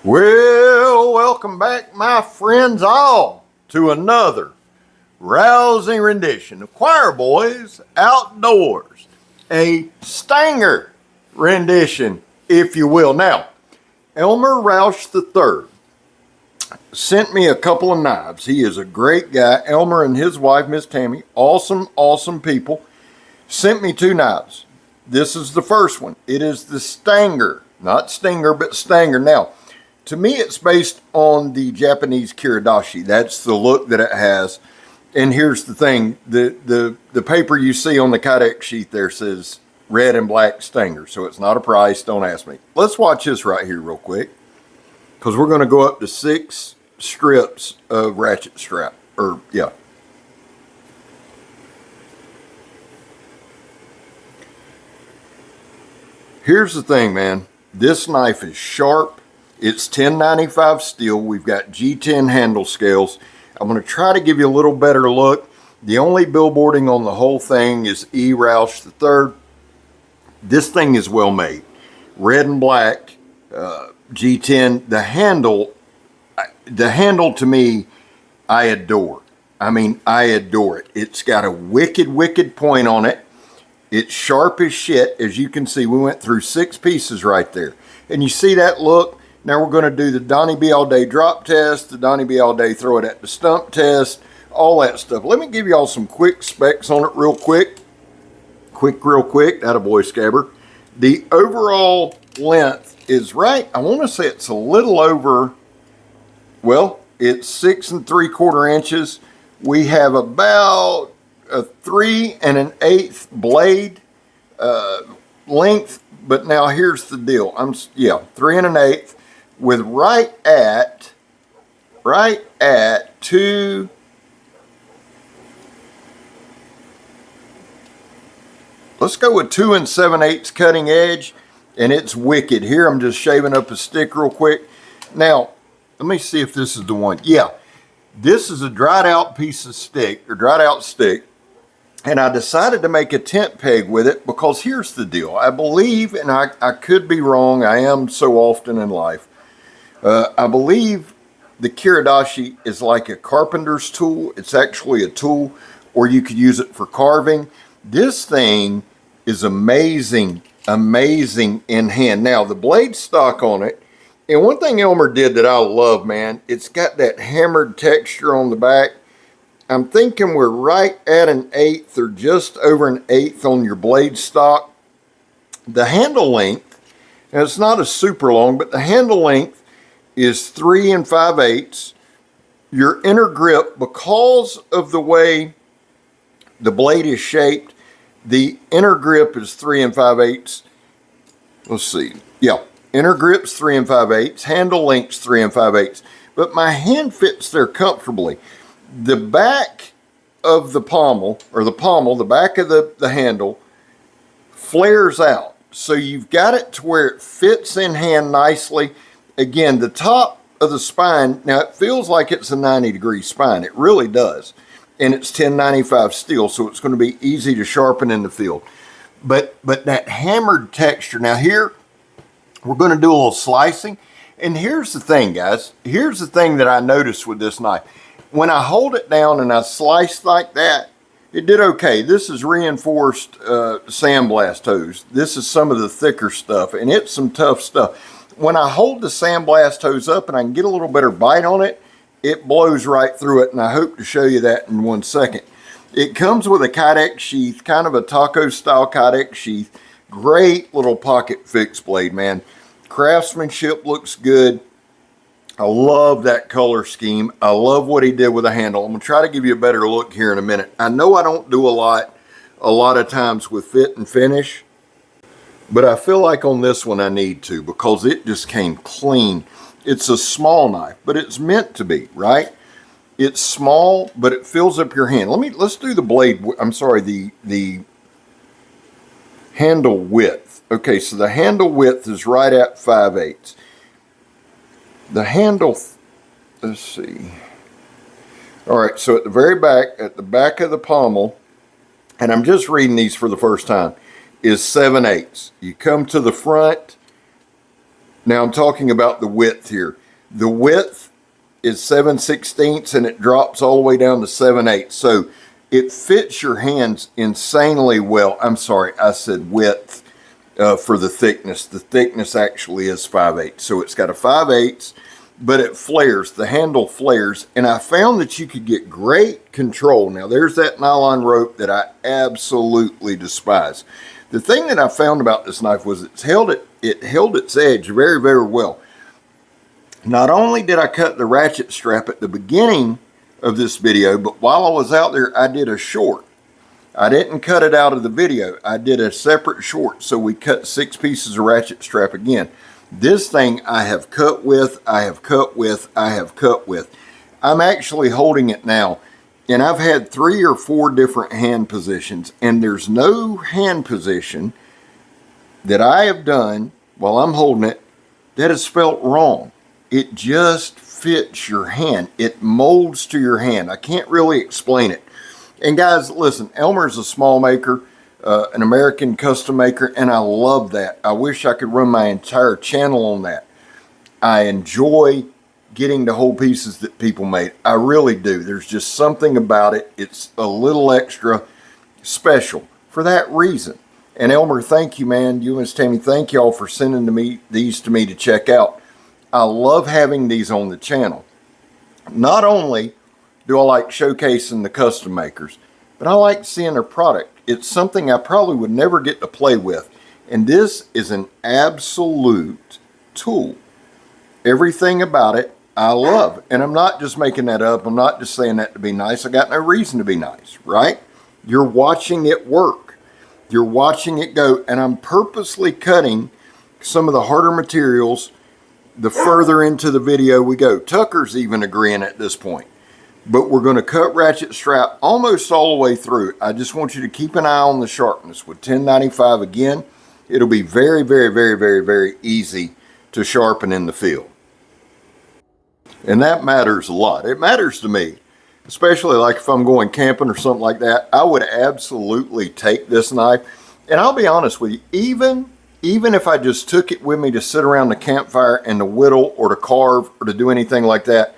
Well, welcome back, my friends all, to another rousing rendition of Choir Boys Outdoors, a Stanger rendition, if you will. Now, ELMER ROUSH III sent me a couple of knives. He is a great guy. ELMER and his wife, Miss Tammy, awesome people, sent me two knives. This is the first one. It is the Stanger, not Stinger, but Stanger. Now, to me, it's based on the Japanese kiridashi. That's the look that it has. And here's the thing. The paper you see on the kydex sheet there says red and black Stanger. So it's not a price. Don't ask me. Let's watch this right here real quick. Because we're going to go up to 6 strips of ratchet strap. Here's the thing, man. This knife is sharp. It's 1095 steel. We've got G10 handle scales. I'm going to try to give you a little better look. The only billboarding on the whole thing is ROUSH III. This thing is well made. Red and black, G10. The handle to me, I adore. I mean, I adore it. It's got a wicked point on it. It's sharp as shit. As you can see, we went through 6 pieces right there. And you see that look? Now we're going to do the Donnie B all day drop test, the Donnie B all day throw it at the stump test, all that stuff. Let me give y'all some quick specs on it real quick. Real quick. Attaboy, Scabber. The overall length is right. I want to say it's a little over, well, it's 6 3/4 inches. We have about a 3 1/8 blade length. But now here's the deal. 3 1/8 with right at 2. Let's go with 2 7/8 cutting edge, and it's wicked. Here I'm just shaving up a stick real quick. Now let me see if this is the one. Yeah, this is a dried out piece of stick, or dried out stick. And I decided to make a tent peg with it because here's the deal. I believe, and I could be wrong, I am so often in life, I believe the kiridashi is like a carpenter's tool. It's actually a tool, or you could use it for carving. This thing is amazing in hand. Now, the blade stock on it, and one thing ELMER did that I love, man, it's got that hammered texture on the back. I'm thinking we're right at 1/8 or just over 1/8 on your blade stock. The handle length, and it's not a super long, but the handle length is 3 5/8. Your inner grip, because of the way the blade is shaped, the inner grip is 3 5/8. Let's see. Yeah, inner grip's 3 5/8. Handle length's 3 5/8. But my hand fits there comfortably. The back of the pommel, the back of the handle flares out. So you've got it to where it fits in hand nicely. Again, the top of the spine, now it feels like it's a 90-degree spine. It really does. And it's 1095 steel, so it's going to be easy to sharpen in the field. But that hammered texture, now here, we're going to do a little slicing. And here's the thing, guys. Here's the thing that I noticed with this knife. When I hold it down and I slice like that, it did okay. This is reinforced sandblast hose. This is some of the thicker stuff, and it's some tough stuff. When I hold the sandblast hose up and I can get a little better bite on it, it blows right through it, and I hope to show you that in 1 second. It comes with a kydex sheath, kind of a taco style kydex sheath. Great little pocket fixed blade, man. Craftsmanship looks good. I love that color scheme. I love what he did with the handle. I'm going to try to give you a better look here in a minute. I know I don't do a lot of times with fit and finish, but I feel like on this one I need to because it just came clean. It's a small knife, but it's meant to be, right? It's small, but it fills up your hand. Let's do the blade. I'm sorry, the handle width. Okay, so the handle width is right at 5/8. The handle, let's see. All right, so at the very back, at the back of the pommel, and I'm just reading these for the first time, is 7/8. You come to the front, Now I'm talking about the width here. The width is 7/16 and it drops all the way down to 7/8. So it fits your hands insanely well. I'm sorry, I said width for the thickness. The thickness actually is 5/8. So it's got a 5/8, but it flares. The handle flares. And I found that you could get great control. Now there's that nylon rope that I absolutely despise. The thing that I found about this knife was it held its edge very, very well. Not only did I cut the ratchet strap at the beginning of this video, but while I was out there, I did a short. I didn't cut it out of the video. I did a separate short. So we cut 6 pieces of ratchet strap again. This thing I have cut with, I have cut with, I have cut with. I'm actually holding it now. And I've had 3 or 4 different hand positions, and there's no hand position that I have done while I'm holding it that has felt wrong. It just fits your hand. It molds to your hand. I can't really explain it. And guys, listen, ELMER is a small maker, an American custom maker, and I love that. I wish I could run my entire channel on that. I enjoy getting the whole pieces that people made. I really do. There's just something about it. It's a little extra special for that reason. And ELMER, thank you, man. You and Tammy, thank y'all for sending these to me to check out. I love having these on the channel. Not only do I like showcasing the custom makers, but I like seeing their product. It's something I probably would never get to play with. And this is an absolute tool. Everything about it I love. And I'm not just making that up. I'm not just saying that to be nice. I got no reason to be nice, right? You're watching it work. You're watching it go. And I'm purposely cutting some of the harder materials the further into the video we go. Tucker's even agreeing at this point. But we're going to cut ratchet strap almost all the way through. I just want you to keep an eye on the sharpness. With 1095 again, it'll be very, very, very, very, very easy to sharpen in the field. And that matters a lot. It matters to me, especially like if I'm going camping or something like that. I would absolutely take this knife. And I'll be honest with you, even if I just took it with me to sit around the campfire and to whittle or to carve or to do anything like that,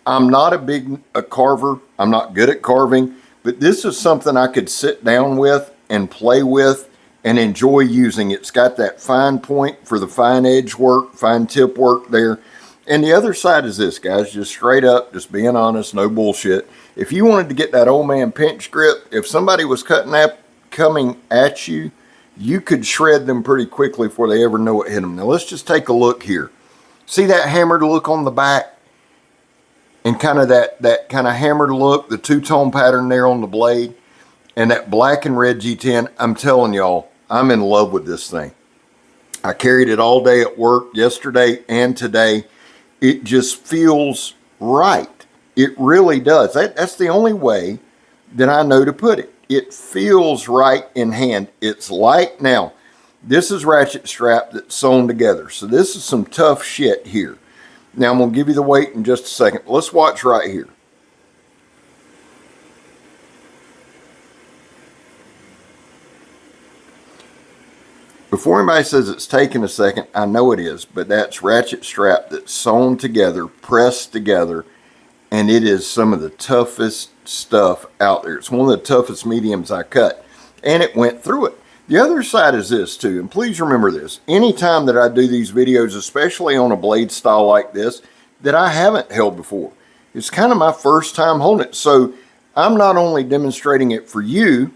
I'm not a carver. I'm not good at carving, but this is something I could sit down with and play with and enjoy using. It's got that fine point for the fine edge work, fine tip work there. And the other side is this, guys, just straight up, just being honest, no bullshit. If you wanted to get that old man pinch grip, if somebody was coming at you, you could shred them pretty quickly before they ever know what hit them. Now let's just take a look here. See that hammered look on the back? And kind of that kind of hammered look, the two-tone pattern there on the blade, and that black and red G10. I'm telling y'all, I'm in love with this thing. I carried it all day at work yesterday and today. It just feels right. It really does. That's the only way that I know to put it. It feels right in hand. It's light. Now, this is ratchet strap that's sewn together. So this is some tough shit here. Now, I'm going to give you the weight in just a second. Let's watch right here. Before anybody says it's taking a second, I know it is, but that's ratchet strap that's sewn together, pressed together, and it is some of the toughest stuff out there. It's one of the toughest mediums I cut, and it went through it. The other side is this too, and please remember this. Anytime that I do these videos, especially on a blade style like this, that I haven't held before, it's kind of my first time holding it. So I'm not only demonstrating it for you,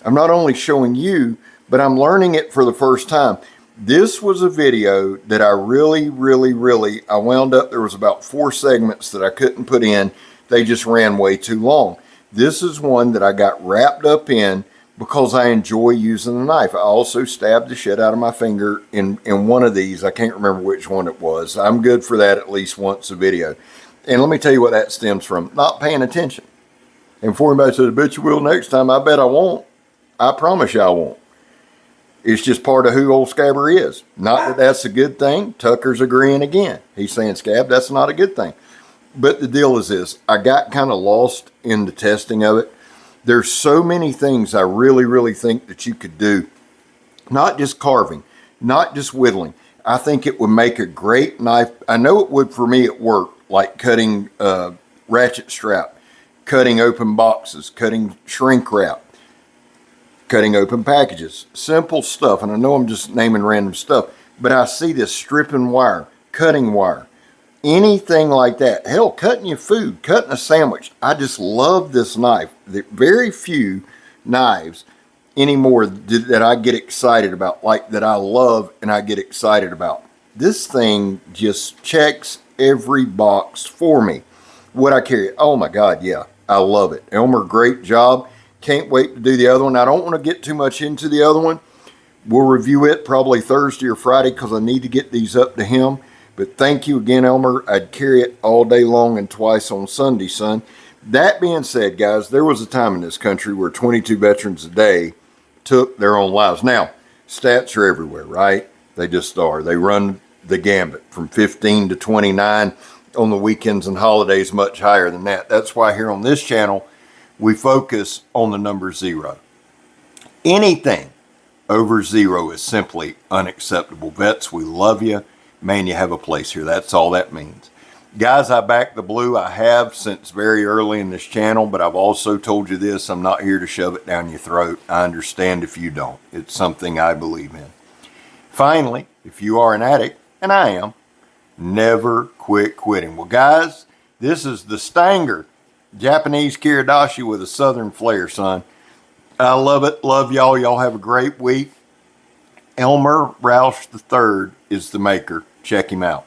I'm not only showing you, but I'm learning it for the first time. This was a video that I really wound up, there was about 4 segments that I couldn't put in. They just ran way too long. This is one that I got wrapped up in because I enjoy using the knife. I also stabbed the shit out of my finger in one of these. I can't remember which one it was. I'm good for that at least once a video. And let me tell you what that stems from. Not paying attention. And before anybody says, I bet you will next time, I bet I won't. I promise you I won't. It's just part of who old Scabber is. Not that that's a good thing. Tucker's agreeing again. He's saying, Scab, that's not a good thing. But the deal is this. I got kind of lost in the testing of it. There's so many things I really think that you could do. Not just carving. Not just whittling. I think it would make a great knife. I know it would for me at work, like cutting ratchet strap, cutting open boxes, cutting shrink wrap, cutting open packages, simple stuff. And I know I'm just naming random stuff, but I see this stripping wire, cutting wire, anything like that. Hell, cutting your food, cutting a sandwich. I just love this knife. There very few knives anymore that I get excited about, like that I love and I get excited about. This thing just checks every box for me. Would I carry it? Oh my God, yeah, I love it. Elmer, great job. Can't wait to do the other one. I don't want to get too much into the other one. We'll review it probably Thursday or Friday because I need to get these up to him. But thank you again, Elmer. I'd carry it all day long and twice on Sunday, son. That being said, guys, there was a time in this country where 22 veterans a day took their own lives. Now, stats are everywhere, right? They just are. They run the gambit from 15 to 29 on the weekends and holidays, much higher than that. That's why here on this channel, we focus on the number 0. Anything over 0 is simply unacceptable. Vets, we love you. Man, you have a place here. That's all that means. Guys, I back the blue. I have since very early in this channel, but I've also told you this. I'm not here to shove it down your throat. I understand if you don't. It's something I believe in. Finally, if you are an addict, and I am, never quit quitting. Well, guys, this is the Stanger Japanese Kiridashi with a Southern Flair, son. I love it. Love y'all. Y'all have a great week. ELMER ROUSH III is the maker. Check him out.